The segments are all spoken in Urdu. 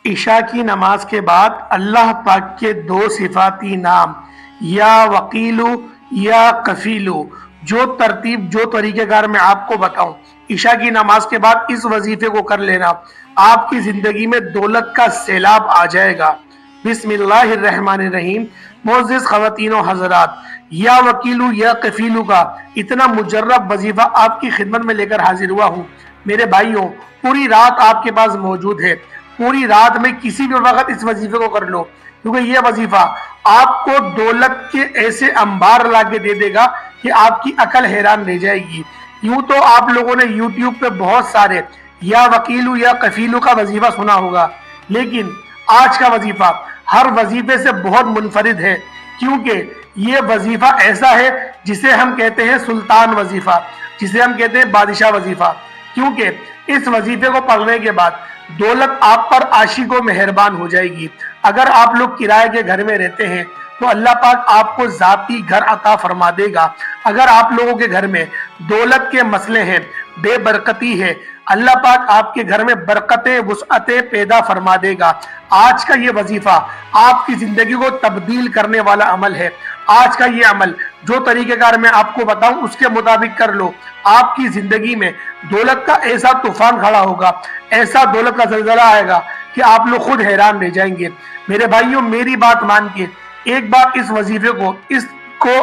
عشاء کی نماز کے بعد اللہ پاک کے دو صفاتی نام یا وکیلو یا کفیلو جو ترتیب جو طریقہ کار میں آپ کو بتاؤں، عشاء کی نماز کے بعد اس وظیفے کو کر لینا، آپ کی زندگی میں دولت کا سیلاب آ جائے گا۔ بسم اللہ الرحمن الرحیم۔ معزز خواتین و حضرات، یا وکیلو یا کفیلو کا اتنا مجرب وظیفہ آپ کی خدمت میں لے کر حاضر ہوا ہوں۔ میرے بھائیوں، پوری رات آپ کے پاس موجود ہے، پوری رات میں کسی بھی وقت اس وظیفے کو کر لو، کیونکہ یہ وظیفہ آپ کو دولت کے ایسے انبار لا کے دے دے گا کہ آپ کی عقل حیران رہ جائے گی۔ یوں تو آپ لوگوں نے یوٹیوب پہ بہت سارے یا وکیلو یا کفیلو کا وظیفہ سنا ہوگا، لیکن آج کا وظیفہ ہر وظیفے سے بہت منفرد ہے، کیونکہ یہ وظیفہ ایسا ہے جسے ہم کہتے ہیں سلطان وظیفہ، جسے ہم کہتے ہیں بادشاہ وظیفہ، کیونکہ اس وظیفے کو پڑھنے کے بعد دولت آپ پر عاشق و مہربان ہو جائے گی۔ اگر آپ لوگ کرائے کے گھر میں رہتے ہیں تو اللہ پاک آپ کو ذاتی گھر عطا فرما دے گا۔ اگر آپ لوگوں کے گھر میں دولت کے مسئلے ہیں، بے برکتی ہے، اللہ پاک آپ کے گھر میں برکتیں وسعتیں پیدا فرما دے گا۔ آج کا یہ وظیفہ آپ کی زندگی کو تبدیل کرنے والا عمل ہے۔ آج کا یہ عمل جو طریقہ کار میں آپ کو بتاؤں اس کے مطابق کر لو، آپ کی زندگی میں دولت کا ایسا طوفان کھڑا ہوگا، ایسا دولت کا زلزلہ آئے گا کہ آپ لوگ خود حیران رہ جائیں گے۔ میرے بھائیوں، میری بات مان کے ایک بار اس وظیفے کو، اس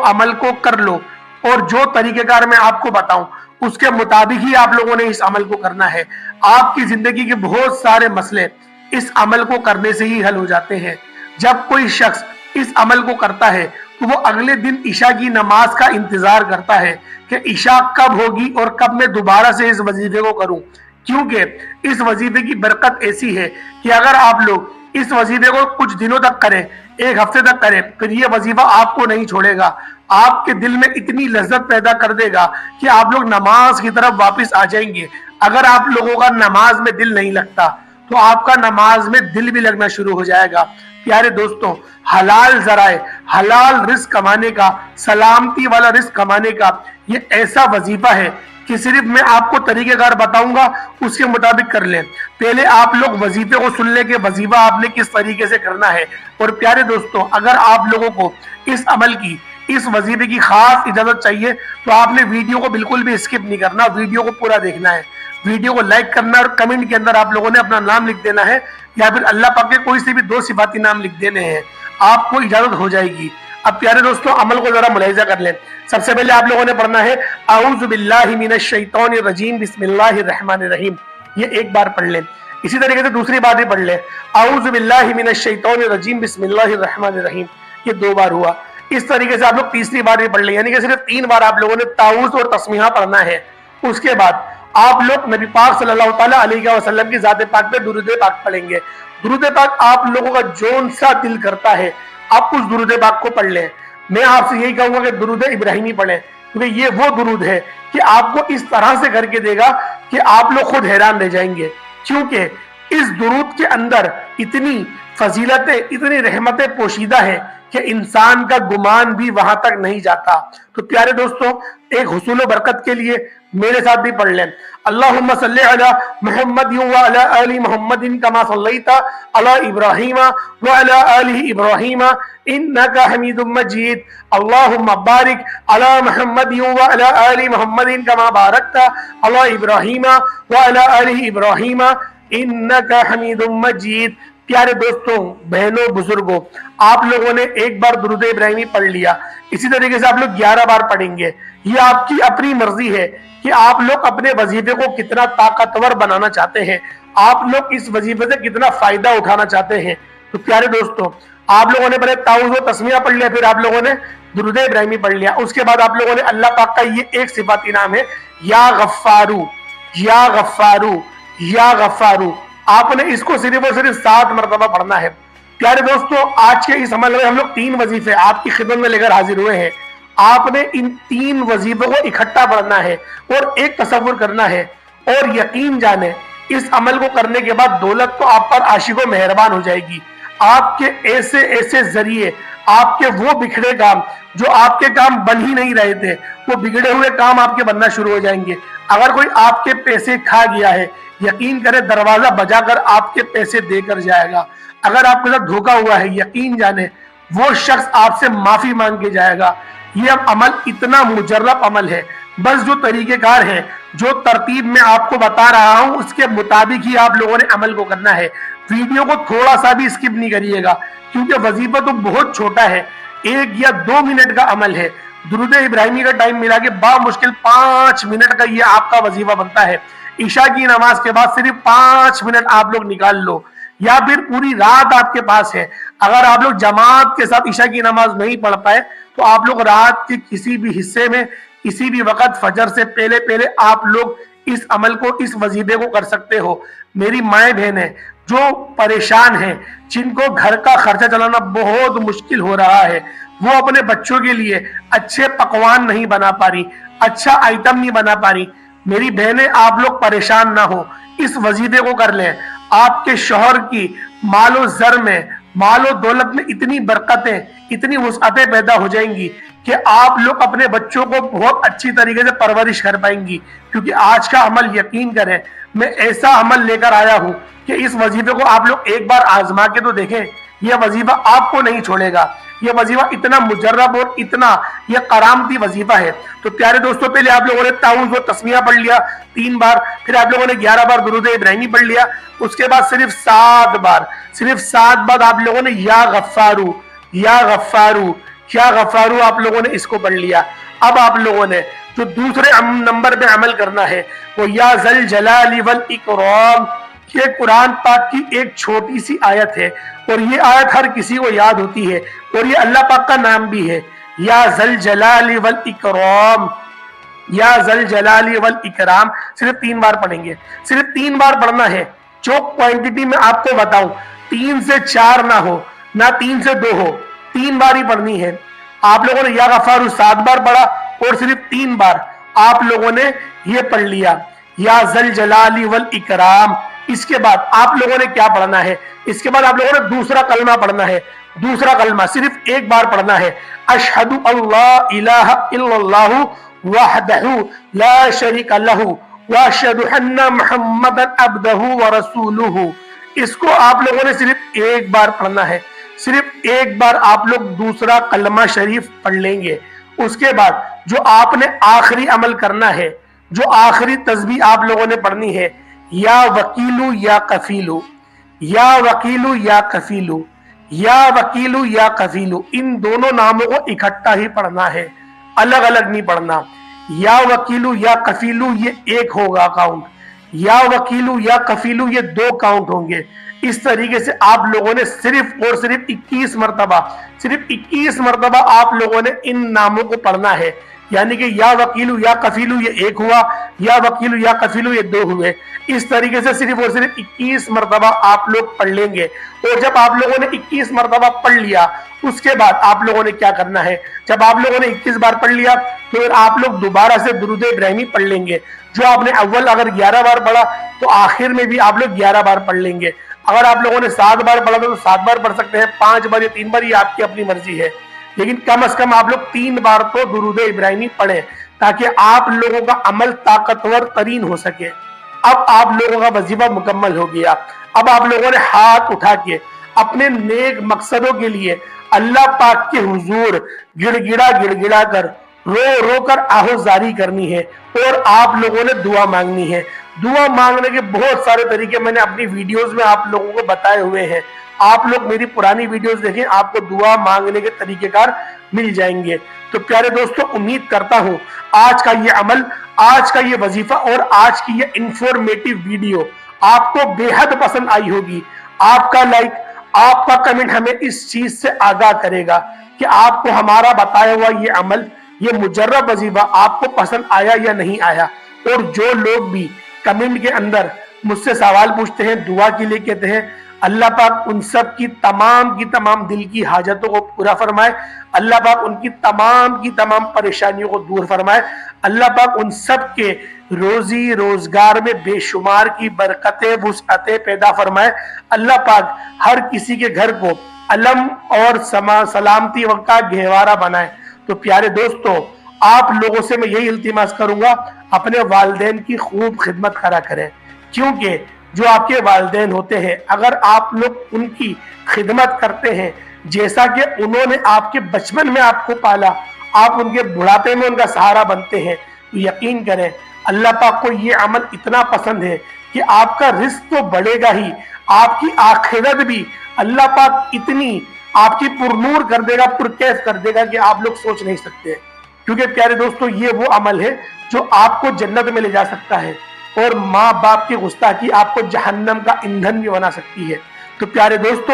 عمل کو کر لو، اور جو طریقہ کار میں آپ کو بتاؤں اس کے مطابق ہی آپ لوگوں نے اس عمل کو کرنا ہے۔ آپ کی زندگی کے بہت سارے مسئلے اس عمل کو کرنے سے ہی حل ہو جاتے ہیں۔ جب کوئی شخص اس عمل کو کرتا ہے تو وہ اگلے دن عشاء کی نماز کا انتظار کرتا ہے کہ عشاء کب ہوگی اور کب میں دوبارہ سے اس وظیفے کو کروں، کیونکہ اس وظیفے کی برکت ایسی ہے کہ اگر آپ لوگ اس وظیفے کو کچھ دنوں تک کریں، ایک ہفتے تک کریں، پھر یہ وظیفہ آپ کو نہیں چھوڑے گا، آپ کے دل میں اتنی لذت پیدا کر دے گا کہ آپ لوگ نماز کی طرف واپس آ جائیں گے۔ اگر آپ لوگوں کا نماز میں دل نہیں لگتا تو آپ کا نماز میں دل بھی لگنا شروع ہو جائے گا۔ پیارے دوستوں، حلال ذرائع، حلال رزق کمانے کا، سلامتی والا رزق کمانے کا یہ ایسا وظیفہ ہے کہ صرف میں آپ کو طریقہ کار بتاؤں گا، اس کے مطابق کر لیں۔ پہلے آپ لوگ وظیفے کو سن لیں کہ وظیفہ آپ نے کس طریقے سے کرنا ہے۔ اور پیارے دوستوں، اگر آپ لوگوں کو اس عمل کی، اس وظیفے کی خاص اجازت چاہیے تو آپ نے ویڈیو کو بالکل بھی اسکپ نہیں کرنا، ویڈیو کو پورا دیکھنا ہے۔ ویڈیو کو لائک کرنا اور کمنٹ کے اندر آپ لوگوں نے اپنا نام لکھ دینا ہے، یا پھر اللہ پاک کے کوئی سے بھی دو صفاتی نام لکھ دینے ہیں، آپ کو اجازت ہو جائے گی۔ اب پیارے دوستوں، عمل کو ذرا ملاحظہ کر لیں۔ سب سے پہلے آپ لوگوں نے پڑھنا ہے اعوذ باللہ من الشیطان الرجیم بسم اللہ الرحمن الرحیم، یہ ایک بار پڑھ لیں۔ اسی طریقے سے دوسری بار بھی پڑھ لیں اعوذ باللہ من الشیطان الرجیم بسم اللہ الرحمن الرحیم، یہ دو بار ہوا۔ اس طریقے سے آپ لوگ تیسری بار بھی پڑھ لیں، یعنی کہ صرف 3 بار آپ لوگوں نے تعوذ اور تسمیہ پڑھنا ہے۔ اس کے بعد آپ لوگ نبی پاک صلی اللہ تعالیٰ علیہ وسلم کی ذات پاک پہ درود پاک پڑھیں گے۔ درود پاک آپ لوگوں کا جون سا دل کرتا ہے آپ اس درود پاک کو پڑھ لیں۔ میں آپ سے یہی کہوں گا کہ درود ابراہیمی پڑھیں، کیونکہ یہ وہ درود ہے کہ آپ کو اس طرح سے کر کے دے گا کہ آپ لوگ خود حیران رہ جائیں گے، کیونکہ اس درود کے اندر اتنی فضیلتیں، اتنی رحمتیں پوشیدہ ہیں کہ انسان کا گمان بھی وہاں تک نہیں جاتا۔ تو پیارے دوستوں، ایک حصول و برکت کے لیے میرے ساتھ بھی پڑھ لیں اللہم صلی علی محمد وعلی آل محمد کما صلیت علی ابراہیم وعلی آل ابراہیم انکا حمید مجید اللہم بارک علی محمد وعلی آل محمد کما بارکت علی ابراہیم وعلی آل ابراہیم انکا حمید مجید۔ پیارے دوستوں، بہنوں، بزرگوں، آپ لوگوں نے ایک بار درود ابراہیمی پڑھ لیا، اسی طریقے سے آپ لوگ 11 بار پڑھیں گے۔ یہ آپ کی اپنی مرضی ہے کہ آپ لوگ اپنے وظیفے کو کتنا طاقتور بنانا چاہتے ہیں، آپ لوگ اس وظیفے سے کتنا فائدہ اٹھانا چاہتے ہیں۔ تو پیارے دوستوں، آپ لوگوں نے پہلے تعوذ و تسمیہ پڑھ لیا، پھر آپ لوگوں نے درود ابراہیمی پڑھ لیا، اس کے بعد آپ لوگوں نے اللہ پاک کا یہ ایک صفاتی نام ہے یا غفارو، یا غفارو، یا غفارو، آپ نے اس کو صرف اور صرف 7 مرتبہ پڑھنا ہے۔ پیارے دوستوں، آج کے اس عمل میں ہم لوگ 3 وظیفے آپ کی خدمت میں لے کر حاضر ہوئے ہیں۔ آپ نے ان 3 وظیفوں کو اکٹھا پڑھنا ہے اور ایک تصور کرنا ہے، اور یقین جانیں اس عمل کو کرنے کے بعد دولت تو آپ پر عاشق و مہربان ہو جائے گی۔ آپ کے ایسے ایسے ذریعے آپ کے وہ بگڑے کام جو آپ کے کام بن ہی نہیں رہے تھے، وہ بگڑے ہوئے کام آپ کے بننا شروع ہو جائیں گے۔ اگر کوئی آپ کے پیسے کھا گیا ہے، یقین کرے دروازہ بجا کر آپ کے پیسے دے کر جائے گا۔ اگر آپ کے ساتھ دھوکا ہوا ہے، یقین جانے وہ شخص آپ سے معافی مانگ کے جائے گا۔ یہ عمل اتنا مجرب عمل ہے، بس جو طریقہ کار ہے، جو ترتیب میں آپ کو بتا رہا ہوں، اس کے مطابق ہی آپ لوگوں نے عمل کو کرنا ہے۔ ویڈیو کو تھوڑا سا بھی اسکپ نہیں کریے گا، کیونکہ وظیفہ تو بہت چھوٹا ہے، 1 یا 2 منٹ کا عمل ہے۔ درود ابراہیمی کا ٹائم ملا کے بامشکل 5 منٹ کا یہ آپ کا وظیفہ بنتا ہے۔ عشاء کی نماز کے بعد صرف 5 منٹ آپ لوگ نکال لو، یا پھر پوری رات آپ کے پاس ہے۔ اگر آپ لوگ جماعت کے ساتھ عشاء کی نماز نہیں پڑھ پائے تو آپ لوگ رات کے کسی بھی حصے میں کسی بھی وقت فجر سے پہلے آپ لوگ اس عمل کو، اس وظیفے کو کر سکتے ہو۔ میری مائیں بہنیں جو پریشان ہیں، جن کو گھر کا خرچہ چلانا بہت مشکل ہو رہا ہے، وہ اپنے بچوں کے لیے اچھے پکوان نہیں بنا پا رہی، اچھا آئٹم نہیں بنا پا رہی، میری بہنیں آپ لوگ پریشان نہ ہو، اس وظیفے کو کر لیں۔ آپ کے شوہر کی مال و زر میں، مال و دولت میں اتنی برکتیں، اتنی وسعتیں پیدا ہو جائیں گی کہ آپ لوگ اپنے بچوں کو بہت اچھی طریقے سے پرورش کر پائیں گی۔ کیونکہ آج کا عمل، یقین کریں میں ایسا عمل لے کر آیا ہوں کہ اس وظیفے کو آپ لوگ ایک بار آزما کے تو دیکھیں، یہ وظیفہ آپ کو نہیں چھوڑے گا۔ یہ وظیفہ اتنا مجرب اور اتنا یہ کرامتی وظیفہ ہے۔ تو پیارے دوستوں، پہلے آپ لوگوں نے تعوذ و تسمیہ پڑھ لیا 3 بار، پھر آپ لوگوں نے 11 بار درود ابراہیمی پڑھ لیا، اس کے بعد صرف 7 بار آپ لوگوں نے یا غفارو یا غفارو یا غفارو آپ لوگوں نے اس کو پڑھ لیا۔ اب آپ لوگوں نے جو دوسرے نمبر پہ عمل کرنا ہے وہ یا ذل جلال والاکرام۔ یہ قرآن پاک کی ایک چھوٹی سی آیت ہے، اور یہ آیت ہر کسی کو یاد ہوتی ہے، اور یہ اللہ پاک کا نام بھی ہے، یا ذل جلال والاکرام، یا ذل جلال والاکرام۔ صرف 3 بار پڑھیں گے، صرف 3 بار پڑھنا ہے۔ جو کوانٹٹی میں آپ کو بتاؤں، 3 سے 4 نہ ہو، نہ 3 سے 2 ہو، 3 بار ہی پڑھنی ہے۔ آپ لوگوں نے یا غفارو 7 بار پڑھا، اور صرف 3 بار آپ لوگوں نے یہ پڑھ لیا یا ذل جلال والاکرام۔ اس کے بعد آپ لوگوں نے کیا پڑھنا ہے؟ اس کے بعد آپ لوگوں نے دوسرا کلمہ پڑھنا ہے۔ دوسرا کلمہ صرف 1 بار پڑھنا ہے، اشہد اللہ الہ الا اللہ وحدہ لا شریک لہ واشہد ان محمدا عبدہ ورسولہ۔ اس کو آپ لوگوں نے صرف 1 بار پڑھنا ہے، صرف 1 بار آپ لوگ دوسرا کلمہ شریف پڑھ لیں گے۔ اس کے بعد جو آپ نے آخری عمل کرنا ہے، جو آخری تسبیح آپ لوگوں نے پڑھنی ہے، یا وکیلو یا کفیلو، یا وکیلو یا کفیلو، یا وکیلو یا کفیلو، ان دونوں ناموں کو اکٹھا ہی پڑھنا ہے، الگ الگ نہیں پڑھنا۔ یا وکیلو یا کفیلو یہ 1 ہوگا کاؤنٹ، یا وکیلو یا کفیلو یہ 2 کاؤنٹ ہوں گے۔ اس طریقے سے آپ لوگوں نے صرف اور صرف 21 مرتبہ آپ لوگوں نے ان ناموں کو پڑھنا ہے۔ یعنی کہ یا وکیلو یا کفیلو یہ 1 ہوا، یا وکیلو یا کفیلو یہ 2 ہوئے۔ اس طریقے سے صرف اور صرف 21 مرتبہ آپ لوگ پڑھ لیں گے۔ اور جب آپ لوگوں نے 21 مرتبہ پڑھ لیا، اس کے بعد آپ لوگوں نے کیا کرنا ہے؟ جب آپ لوگوں نے 21 بار پڑھ لیا تو پھر آپ لوگ دوبارہ سے درود ابراہیمی پڑھ لیں گے۔ جو آپ نے اول اگر 11 بار پڑھا تو آخر میں بھی آپ لوگ 11 بار پڑھ لیں گے۔ اگر آپ لوگوں نے 7 بار پڑھا تو 7 بار پڑھ سکتے ہیں، 5 بار یا 3 بار، یہ آپ کی اپنی مرضی ہے، لیکن کم از کم آپ لوگ 3 بار تو درود ابراہیمی پڑھیں تاکہ آپ لوگوں کا عمل طاقتور ترین ہو سکے۔ اب آپ لوگوں کا وظیفہ مکمل ہو گیا۔ اب آپ لوگوں نے ہاتھ اٹھا کے اپنے نیک مقصدوں کے لیے اللہ پاک کے حضور گڑ گڑا کر، رو کر آہوزاری کرنی ہے، اور آپ لوگوں نے دعا مانگنی ہے۔ دعا مانگنے کے بہت سارے طریقے میں نے اپنی ویڈیوز میں آپ لوگوں کو بتائے ہوئے ہیں۔ آپ لوگ میری پرانی ویڈیوز دیکھیں، آپ کو دعا مانگنے کے طریقہ کار مل جائیں گے۔ تو پیارے دوستو، امید کرتا ہوں آج کا یہ عمل، آج کا یہ وظیفہ اور آج کی یہ انفارمیٹیو ویڈیو آپ کو بے حد پسند آئی ہوگی۔ آپ کا لائک، آپ کا کمنٹ ہمیں اس چیز سے آگاہ کرے گا کہ آپ کو ہمارا بتایا ہوا یہ عمل، یہ مجرب وظیفہ آپ کو پسند آیا یا نہیں آیا۔ اور جو لوگ بھی کمنٹ کے اندر مجھ سے سوال پوچھتے ہیں، دعا کے لیے کہتے ہیں، اللہ پاک ان سب کی تمام دل کی حاجتوں کو پورا فرمائے، اللہ پاک ان کی تمام پریشانیوں کو دور فرمائے، اللہ پاک ان سب کے روزی روزگار میں بے شمار کی برکتیں وسعتیں پیدا فرمائے، اللہ پاک ہر کسی کے گھر کو علم اور سلامتی کا گہوارہ بنائیں۔ تو پیارے دوستو، آپ لوگوں سے میں یہی التماس کروں گا، اپنے والدین کی خوب خدمت کرا کریں، کیونکہ جو آپ کے والدین ہوتے ہیں، اگر آپ لوگ ان کی خدمت کرتے ہیں، جیسا کہ انہوں نے آپ کے بچپن میں آپ کو پالا، آپ ان کے بڑھاپے میں ان کا سہارا بنتے ہیں، تو یقین کریں اللہ پاک کو یہ عمل اتنا پسند ہے کہ آپ کا رزق تو بڑھے گا ہی، آپ کی آخرت بھی اللہ پاک اتنی آپ کی پرنور کر دے گا، پرکیف کر دے گا کہ آپ لوگ سوچ نہیں سکتے۔ کیونکہ پیارے دوستو، یہ وہ عمل ہے جو آپ کو جنت میں لے جا سکتا ہے، اور ماں باپ کی گستاخی آپ کو جہنم کا ایندھن بھی بنا سکتی ہے۔ تو پیارے دوستو،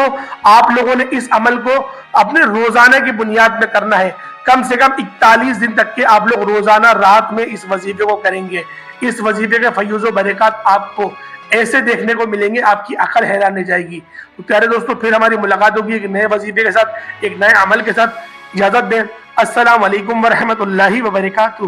آپ لوگوں نے اس عمل کو اپنے روزانہ کی بنیاد میں کرنا ہے، کم سے کم 41 دن تک کے آپ لوگ روزانہ رات میں اس وظیفے کو کریں گے۔ اس وظیفے کے فیوز و برکات آپ کو ایسے دیکھنے کو ملیں گے، آپ کی عقل حیران رہ جائے گی۔ تو پیارے دوستو، پھر ہماری ملاقات ہوگی ایک نئے وظیفے کے ساتھ، ایک نئے عمل کے ساتھ۔ اجازت دیں، السلام علیکم ورحمۃ اللہ وبرکاتہ۔